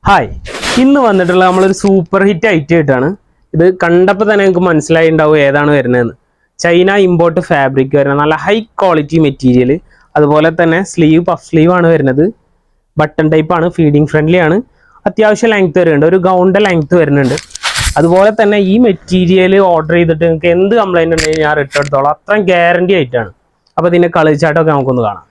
Hi, ഇന്ന് വന്നിട്ടുള്ള നമ്മളൊരു സൂപ്പർ ഹിറ്റ് ഐറ്റം ആയിട്ടാണ്. ഇത് കണ്ടപ്പോൾ തന്നെ നിങ്ങൾക്ക് മനസ്സിലായി ഉണ്ടാവും ഏതാണ് വരുന്നതെന്ന്. ചൈന ഇമ്പോർട്ട് ഫാബ്രിക് വരുന്ന നല്ല ഹൈ ക്വാളിറ്റി മെറ്റീരിയൽ. അതുപോലെ തന്നെ പഫ് സ്ലീവ് ആണ് വരുന്നത്. ബട്ടൺ ടൈപ്പ് ആണ്, ഫീഡിങ് ഫ്രണ്ട്ലി ആണ്. അത്യാവശ്യം ലെങ്ത് വരുന്നുണ്ട്, ഒരു ഗൗണിൻ്റെ ലെങ്ത് വരുന്നുണ്ട്. അതുപോലെ തന്നെ ഈ മെറ്റീരിയൽ ഓർഡർ ചെയ്തിട്ട് നിങ്ങൾക്ക് എന്ത് കംപ്ലൈൻറ്റ് ഉണ്ടെങ്കിൽ ഞാൻ റിട്ടേൺ എടുത്തോളാം. അത്രയും ഗ്യാരണ്ടി ആയിട്ടാണ്. അപ്പോൾ ഇതിൻ്റെ കളർ ചാർട്ടൊക്കെ നമുക്കൊന്ന് കാണാം.